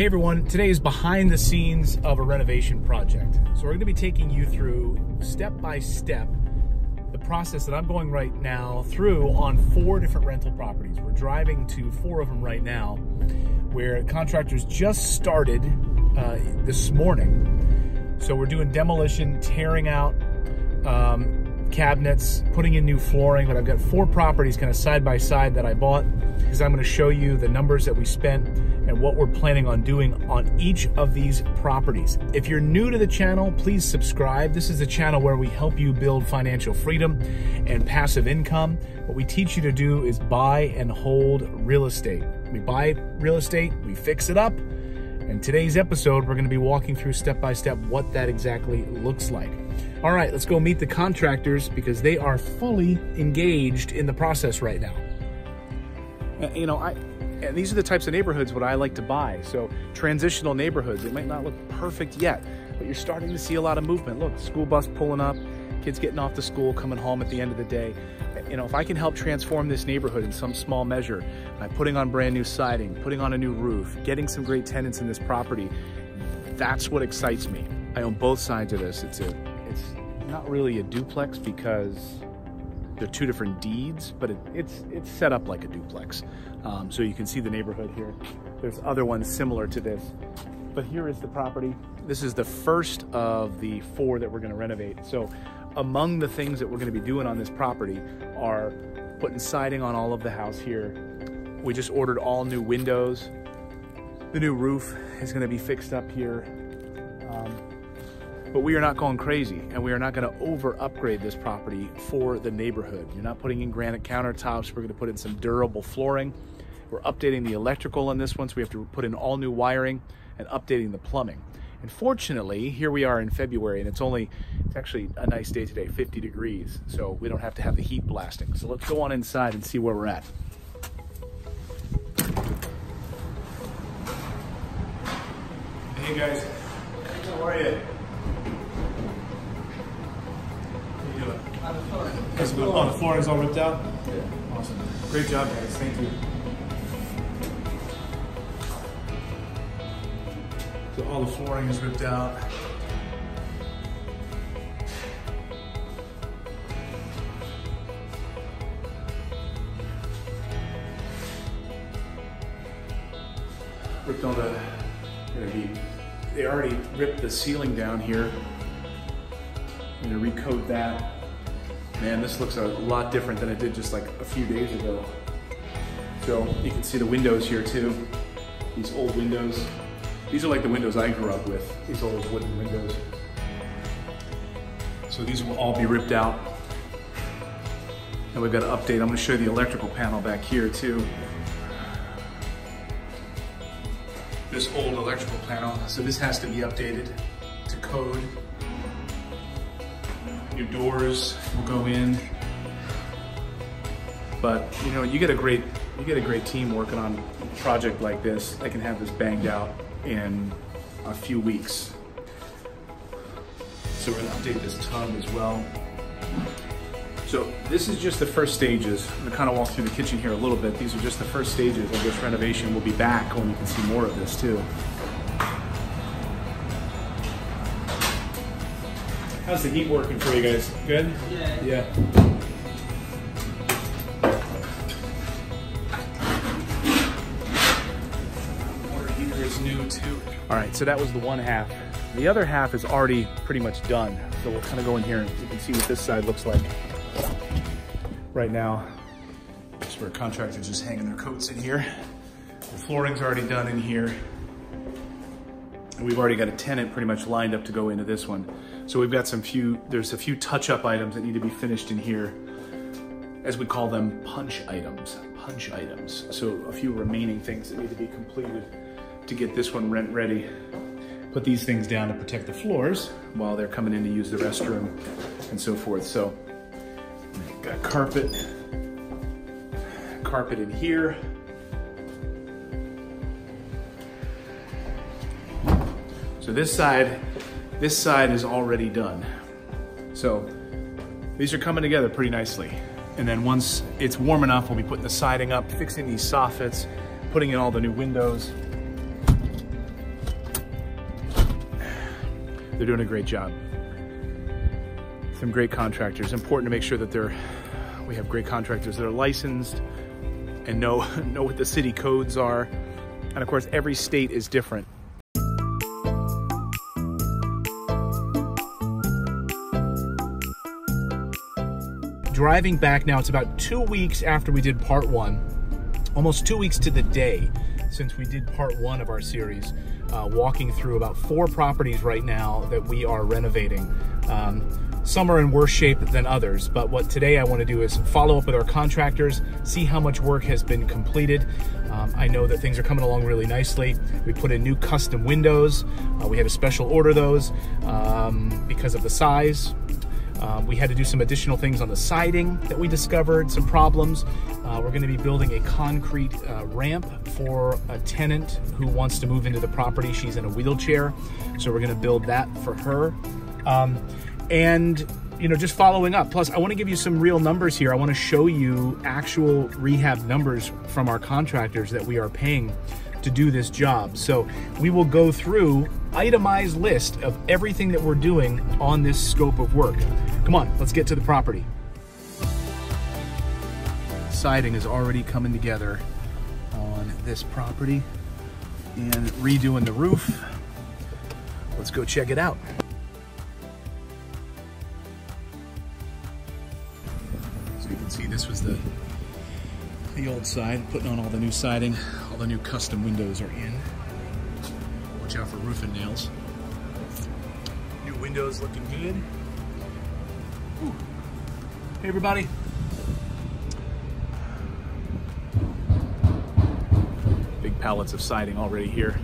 Hey everyone, today is behind the scenes of a renovation project. So we're going to be taking you through step by step the process that I'm going right now through on 4 different rental properties. We're driving to 4 of them right now where contractors just started this morning. So we're doing demolition, tearing out cabinets, putting in new flooring, but I've got 4 properties kind of side by side that I bought because I'm going to show you the numbers that we spent and what we're planning on doing on each of these properties. If you're new to the channel, please subscribe. This is the channel where we help you build financial freedom and passive income. What we teach you to do is buy and hold real estate. We buy real estate, we fix it up. In today's episode, we're going to be walking through step by step what that exactly looks like. All right, let's go meet the contractors because they are fully engaged in the process right now. You know, these are the types of neighborhoods what I like to buy. So transitional neighborhoods, it might not look perfect yet, but you're starting to see a lot of movement. Look, school bus pulling up, kids getting off to school, coming home at the end of the day. You know, if I can help transform this neighborhood in some small measure by putting on brand new siding, putting on a new roof, getting some great tenants in this property, that's what excites me. I own both sides of this. It's not really a duplex because they're 2 different deeds, but it's set up like a duplex. So you can see the neighborhood here. There's other ones similar to this, but here is the property. This is the first of the 4 that we're going to renovate. So among the things that we're going to be doing on this property are putting siding on all of the house here. We just ordered all new windows. The new roof is going to be fixed up here. But we are not going crazy, and we are not going to over upgrade this property for the neighborhood. You're not putting in granite countertops. We're going to put in some durable flooring. We're updating the electrical on this one, so we have to put in all new wiring and updating the plumbing. And fortunately, here we are in February, and it's actually a nice day today, 50 degrees, so we don't have to have the heat blasting. So let's go on inside and see where we're at. Hey guys, how are you? Oh, the flooring's all ripped out? Yeah. Awesome. Great job, guys. Thank you. So all the flooring is ripped out. Ripped all the, they already ripped the ceiling down here. I'm gonna recoat that. Man, this looks a lot different than it did just like a few days ago. So you can see the windows here too. These old windows. These are like the windows I grew up with, these old wooden windows. So these will all be ripped out. And we've got to update. I'm gonna show you the electrical panel back here too. This old electrical panel. So this has to be updated to code. New doors will go in, but you know, you get a great team working on a project like this. They can have this banged out in a few weeks. So we're gonna update this tub as well. So this is just the first stages. I'm gonna kind of walk through the kitchen here a little bit. These are just the first stages of this renovation. We'll be back when you can see more of this too. How's the heat working for you guys? Good? Yeah. Yeah. Water heater is new too. All right, so that was the one half. The other half is already pretty much done. So we'll kind of go in here and you can see what this side looks like. Right now, this is where contractors just hanging their coats in here. The flooring's already done in here. And we've already got a tenant pretty much lined up to go into this one. So we've got there's a few touch-up items that need to be finished in here, as we call them punch items. So a few remaining things that need to be completed to get this one rent ready. Put these things down to protect the floors while they're coming in to use the restroom and so forth. So got carpet in here. So this side is already done. So these are coming together pretty nicely. And then once it's warm enough, we'll be putting the siding up, fixing these soffits, putting in all the new windows. They're doing a great job. Some great contractors. Important to make sure that we have great contractors that are licensed and know what the city codes are. And of course, every state is different. Driving back now, it's about 2 weeks after we did part 1, almost 2 weeks to the day since we did part 1 of our series, walking through about 4 properties right now that we are renovating. Some are in worse shape than others, but what today I want to do is follow up with our contractors, see how much work has been completed. I know that things are coming along really nicely. We put in new custom windows. We had to special order those because of the size. We had to do some additional things on the siding that we discovered, some problems. We're going to be building a concrete ramp for a tenant who wants to move into the property. She's in a wheelchair, so we're going to build that for her. And you know, just following up. Plus, I want to give you some real numbers here. I want to show you actual rehab numbers from our contractors that we are paying to do this job. So we will go through itemized list of everything that we're doing on this scope of work. Come on, let's get to the property. Siding is already coming together on this property and redoing the roof. Let's go check it out. So you can see this was the old side, putting on all the new siding. All the new custom windows are in. Watch out for roofing nails. New windows looking good. Ooh. Hey everybody. Big pallets of siding already here.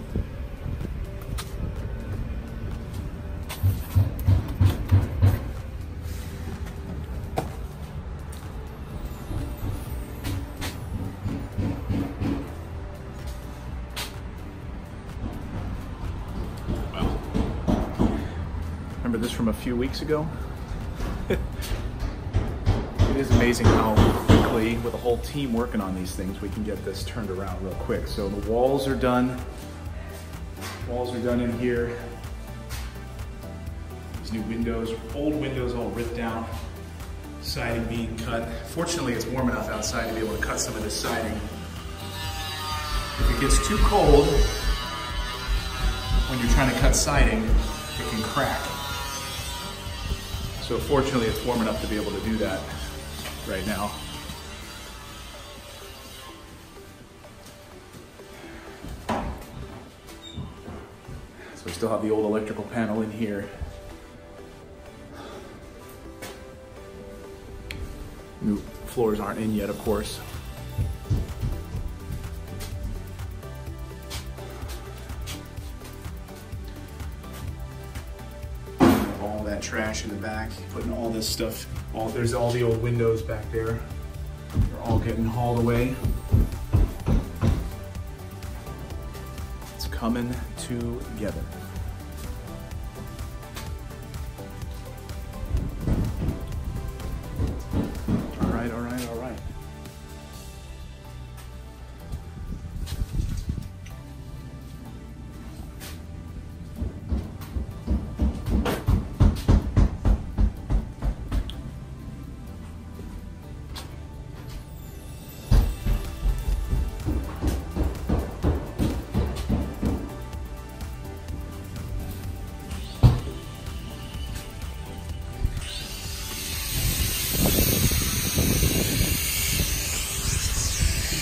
Remember this from a few weeks ago? It is amazing how quickly, with a whole team working on these things, we can get this turned around real quick. So the walls are done. Walls are done in here. These new windows, old windows all ripped out. Siding being cut. Fortunately, it's warm enough outside to be able to cut some of this siding. If it gets too cold, when you're trying to cut siding, it can crack. So fortunately, it's warm enough to be able to do that right now. So we still have the old electrical panel in here. New floors aren't in yet, of course. All that trash in the back, putting all this stuff, there's all the old windows back there. They're all getting hauled away. It's coming together. All right, all right, all right.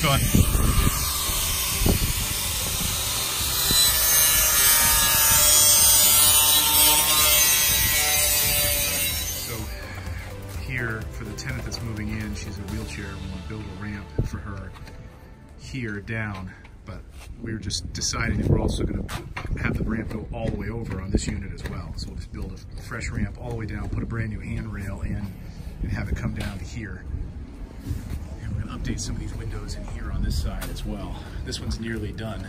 Going. So here, for the tenant that's moving in, she's a wheelchair. We want to build a ramp for her here down, but we were just deciding if we're also going to have the ramp go all the way over on this unit as well. So we'll just build a fresh ramp all the way down, put a brand new handrail in, and have it come down to here. Update some of these windows in here on this side as well. This one's nearly done.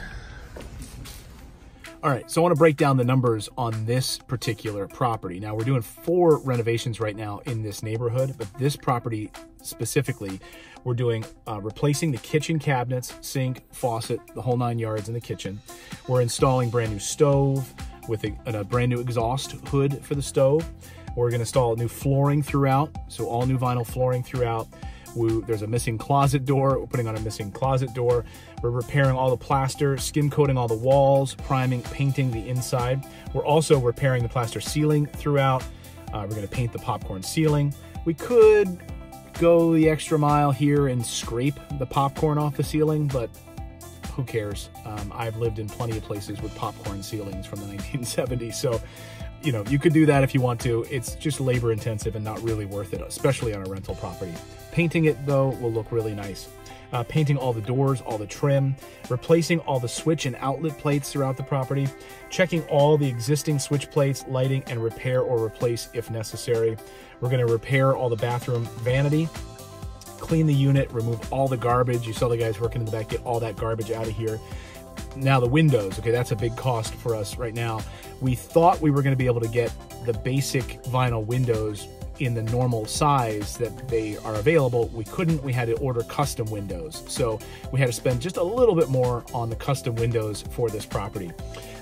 All right, so I want to break down the numbers on this particular property. Now, we're doing 4 renovations right now in this neighborhood, but this property specifically, we're doing replacing the kitchen cabinets, sink, faucet, the whole 9 yards in the kitchen. We're installing brand new stove. with a brand new exhaust hood for the stove. We're gonna install new flooring throughout, so all new vinyl flooring throughout. There's a missing closet door. We're putting on a missing closet door. We're repairing all the plaster, skim coating all the walls, priming, painting the inside. We're also repairing the plaster ceiling throughout. We're gonna paint the popcorn ceiling. We could go the extra mile here and scrape the popcorn off the ceiling, but who cares? I've lived in plenty of places with popcorn ceilings from the 1970s, so you know, you could do that if you want to. It's just labor intensive and not really worth it, especially on a rental property. Painting it though will look really nice. Painting all the doors, all the trim, replacing all the switch and outlet plates throughout the property, checking all the existing switch plates, lighting, and repair or replace if necessary. We're gonna repair all the bathroom vanity, clean the unit, remove all the garbage. You saw the guys working in the back, get all that garbage out of here. Now the windows, okay, that's a big cost for us right now. We thought we were gonna be able to get the basic vinyl windows in the normal size that they are available. We couldn't. We had to order custom windows. So we had to spend just a little bit more on the custom windows for this property.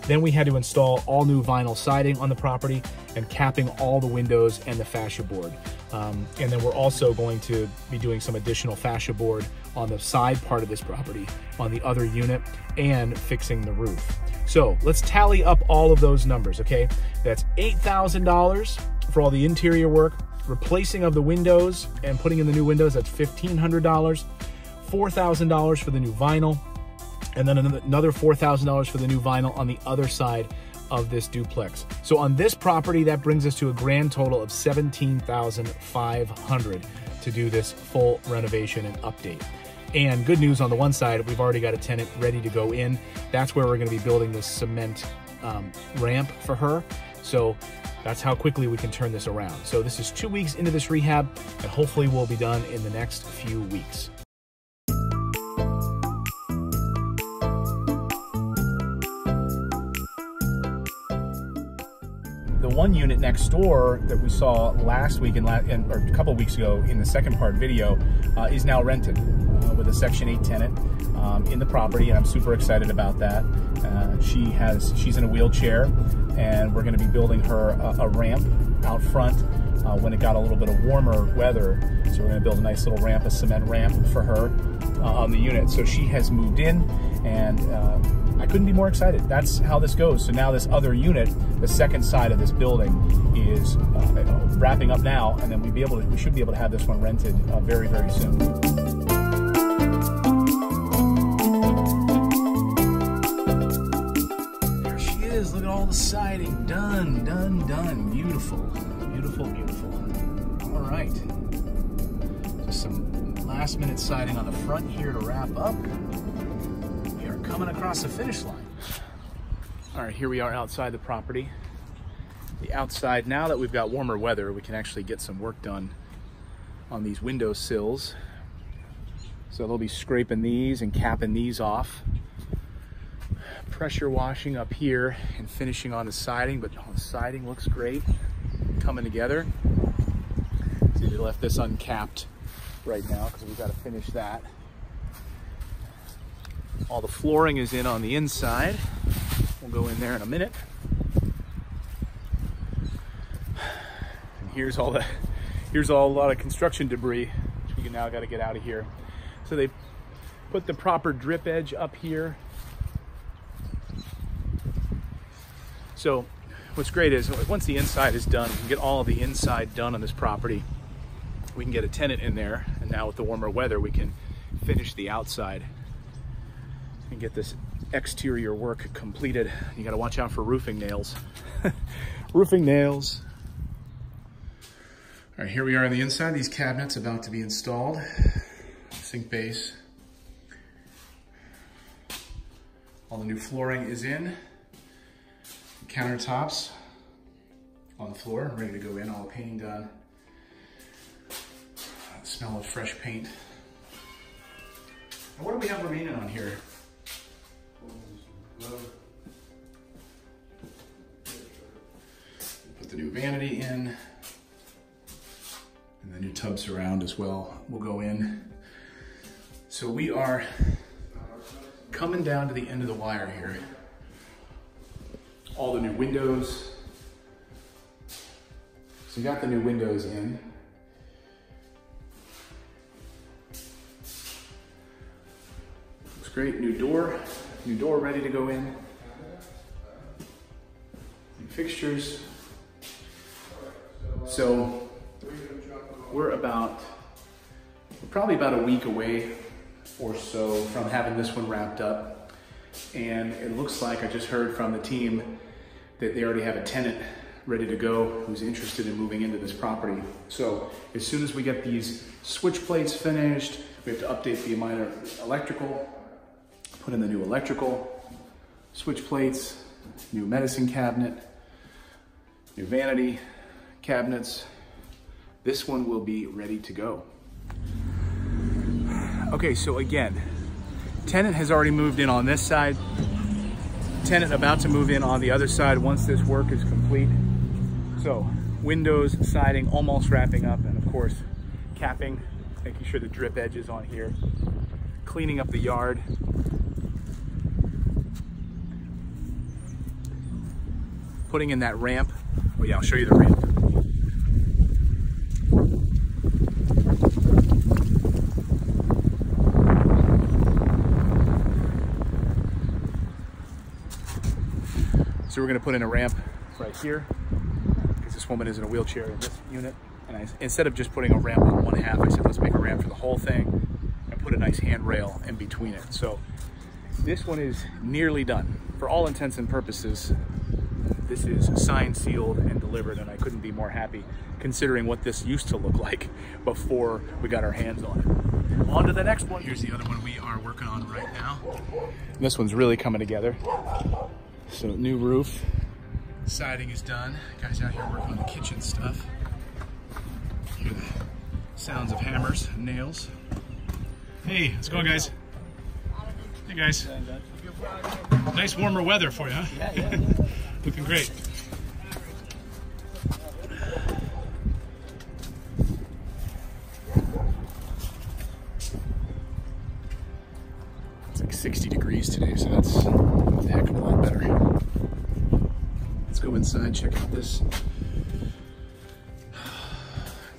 Then we had to install all new vinyl siding on the property and capping all the windows and the fascia board. And then we're also going to be doing some additional fascia board on the side part of this property on the other unit and fixing the roof. So let's tally up all of those numbers, okay? That's $8,000 for all the interior work, replacing of the windows and putting in the new windows, that's $1,500, $4,000 for the new vinyl, and then another $4,000 for the new vinyl on the other side of this duplex. So on this property, that brings us to a grand total of $17,500 to do this full renovation and update. And good news on the one side, we've already got a tenant ready to go in. That's where we're gonna be building this cement ramp for her. So that's how quickly we can turn this around. So this is 2 weeks into this rehab, and hopefully we'll be done in the next few weeks. The one unit next door that we saw last week or a couple weeks ago in the second part video is now rented with a Section 8 tenant in the property, and I'm super excited about that. She's in a wheelchair, and we're going to be building her a ramp out front when it got a little bit of warmer weather. So we're going to build a nice little ramp, a cement ramp for her on the unit. So she has moved in, and I couldn't be more excited. That's how this goes. So now this other unit, the second side of this building, is wrapping up now, and then we should be able to have this one rented very, very soon. There she is. Look at all the siding. Done, done, done. Beautiful, beautiful, beautiful. All right. Just some last minute siding on the front here to wrap up. Coming across the finish line. All right, here we are outside the property. The outside, now that we've got warmer weather, we can actually get some work done on these window sills. So they'll be scraping these and capping these off. Pressure washing up here and finishing on the siding, but the siding looks great, coming together. See, they left this uncapped right now because we've got to finish that. All the flooring is in on the inside. We'll go in there in a minute. And here's a lot of construction debris, which we now got to get out of here. So they put the proper drip edge up here. So what's great is once the inside is done, we can get all of the inside done on this property. We can get a tenant in there, and now with the warmer weather, we can finish the outside and get this exterior work completed. You gotta watch out for roofing nails. Roofing nails. All right, here we are on the inside. These cabinets about to be installed. Sink base. All the new flooring is in. Countertops on the floor, ready to go in. All the painting done. Smell of fresh paint. And what do we have remaining on here? Put the new vanity in, and the new tub surround as well will go in. So we are coming down to the end of the wire here all the new windows. So you got the new windows in. Looks great, new door ready to go in. New fixtures. So we're probably about a week away or so from having this one wrapped up. And it looks like I just heard from the team that they already have a tenant ready to go who's interested in moving into this property. So as soon as we get these switch plates finished, we have to update the minor electrical, put in the new electrical, switch plates, new medicine cabinet, new vanity cabinets. This one will be ready to go. Okay, so again, tenant has already moved in on this side. Tenant about to move in on the other side once this work is complete. So windows, siding almost wrapping up, and of course capping, making sure the drip edge is on here, cleaning up the yard. Putting in that ramp. Oh yeah, I'll show you the ramp. So we're gonna put in a ramp right here because this woman is in a wheelchair in this unit. And instead of just putting a ramp on one half, I said, let's make a ramp for the whole thing and put a nice handrail in between it. So this one is nearly done. For all intents and purposes, this is signed, sealed, and delivered, and I couldn't be more happy considering what this used to look like before we got our hands on it. On to the next one. Here's the other one we are working on right now. And this one's really coming together. So new roof, siding is done. Guys out here working on the kitchen stuff. Hear the sounds of hammers and nails. Hey, how's it going, guys? Hey guys. Nice warmer weather for you, huh? Yeah. Looking great. It's like 60 degrees today, so that's a heck of a lot better. Let's go inside, check out this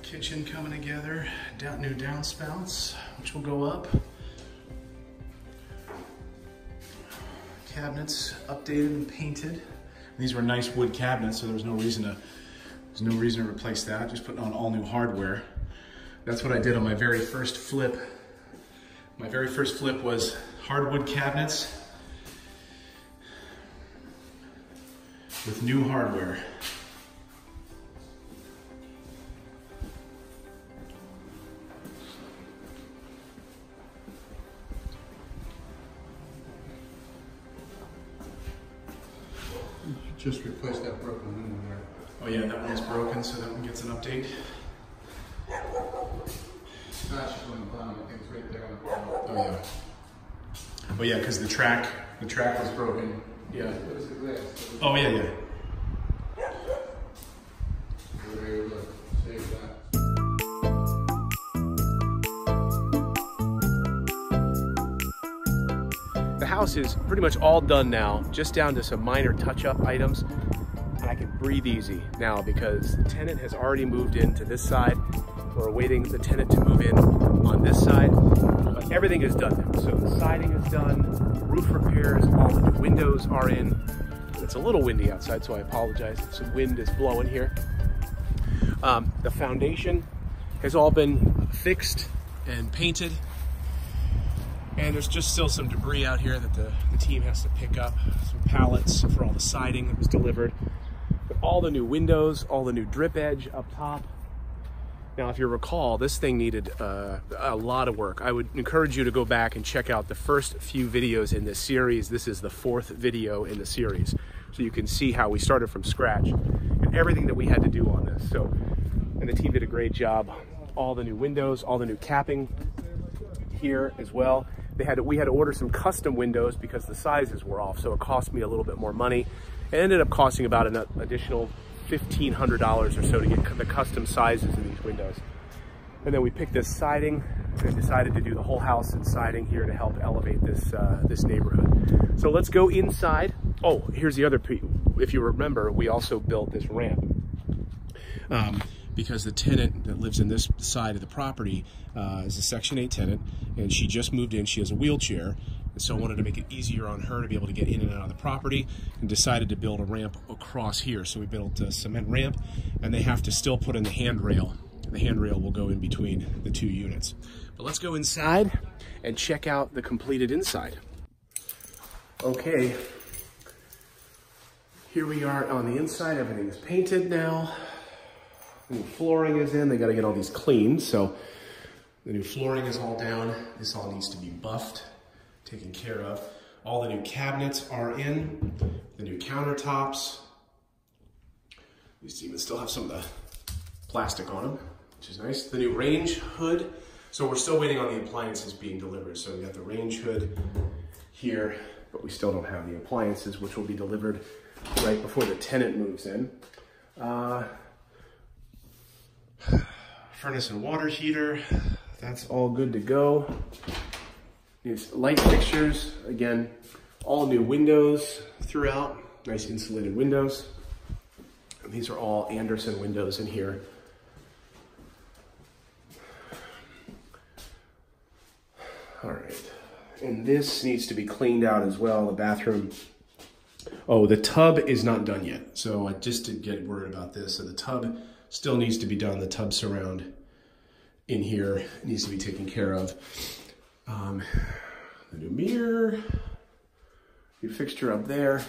kitchen coming together. New downspouts, which will go up. Cabinets updated and painted. These were nice wood cabinets, so there's no reason to replace that. Just putting on all new hardware. That's what I did on my very first flip. My very first flip was hardwood cabinets with new hardware. Just replace that broken window there. Oh yeah, that one's broken, so that one gets an update. It's actually on the bottom, I think it's right there on the bottom. Oh yeah. Oh yeah, because the track was broken. Yeah. What is it there? Oh yeah. Very good. Save that. The house is pretty much all done now, just down to some minor touch-up items, and I can breathe easy now because the tenant has already moved into this side. We're awaiting the tenant to move in on this side, but everything is done now. So the siding is done, roof repairs, all the new windows are in. It's a little windy outside, so I apologize. Some wind is blowing here. The foundation has all been fixed and painted. And there's just still some debris out here that the team has to pick up. Some pallets for all the siding that was delivered. But all the new windows, all the new drip edge up top. Now, if you recall, this thing needed a lot of work. I would encourage you to go back and check out the first few videos in this series. This is the 4th video in the series. So you can see how we started from scratch and everything that we had to do on this. So, and the team did a great job. All the new windows, all the new capping here as well. We had to order some custom windows because the sizes were off, so it cost me a little bit more money. It ended up costing about an additional $1,500 or so to get the custom sizes in these windows. And then we picked this siding and decided to do the whole house in siding here to help elevate this, this neighborhood. So let's go inside. Oh, here's the other piece. If you remember, we also built this ramp. Because the tenant that lives in this side of the property is a Section 8 tenant, and she just moved in. She has a wheelchair, and so I wanted to make it easier on her to be able to get in and out of the property, and decided to build a ramp across here. So we built a cement ramp, and they have to still put in the handrail. The handrail will go in between the two units. But let's go inside and check out the completed inside. Okay, here we are on the inside. Everything's painted now. The new flooring is in. They got to get all these cleaned. So the new flooring is all down. This all needs to be buffed, taken care of. All the new cabinets are in. The new countertops. You see, we still have some of the plastic on them, which is nice. The new range hood. So we're still waiting on the appliances being delivered. So we got the range hood here, but we still don't have the appliances, which will be delivered right before the tenant moves in. Furnace and water heater, that's all good to go. These light fixtures, again, all new windows throughout, nice insulated windows. And these are all Anderson windows in here. All right, and this needs to be cleaned out as well, the bathroom. Oh, the tub is not done yet. So I just did get word about this. So the tub still needs to be done. The tub surround in here needs to be taken care of. The new mirror, new fixture up there.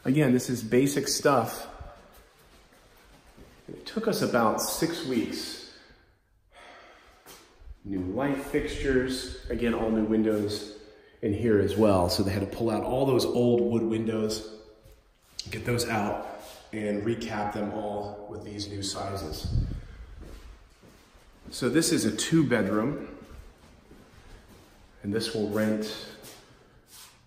Again, this is basic stuff. It took us about 6 weeks. New light fixtures, again, all new windows in here as well. So they had to pull out all those old wood windows, get those out, and recap them all with these new sizes. So this is a 2-bedroom, and this will rent,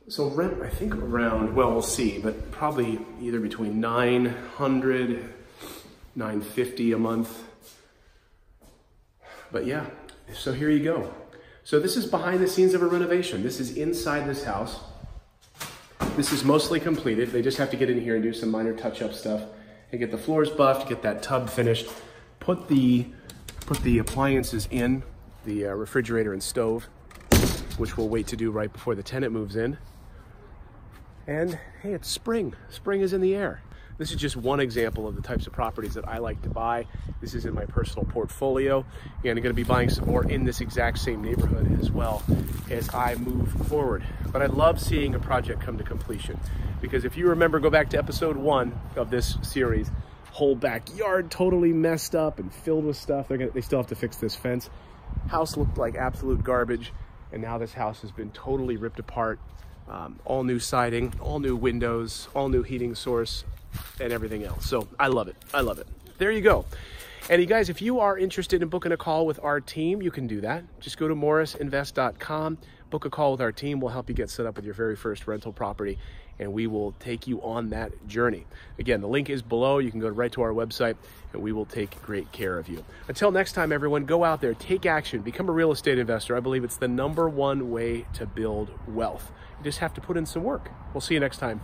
I think around, well, we'll see, but probably either between $900, $950 a month. But yeah, so here you go. So this is behind the scenes of a renovation. This is inside this house. This is mostly completed. They just have to get in here and do some minor touch-up stuff and get the floors buffed, get that tub finished, put the appliances in, the refrigerator and stove, which we'll wait to do right before the tenant moves in. And hey, it's spring. Spring is in the air. This is just one example of the types of properties that I like to buy. This is in my personal portfolio, and I'm gonna be buying some more in this exact same neighborhood as well as I move forward. But I love seeing a project come to completion, because if you remember, go back to episode 1 of this series, whole backyard totally messed up and filled with stuff. They still have to fix this fence. House looked like absolute garbage, and now this house has been totally ripped apart. All new siding, all new windows, all new heating source, and everything else. So I love it. I love it. There you go. And you guys, if you are interested in booking a call with our team, you can do that. Just go to morrisinvest.com, book a call with our team. We'll help you get set up with your very first rental property, and we will take you on that journey. Again, the link is below. You can go right to our website, and we will take great care of you. Until next time, everyone, go out there, take action, become a real estate investor. I believe it's the #1 way to build wealth. You just have to put in some work. We'll see you next time.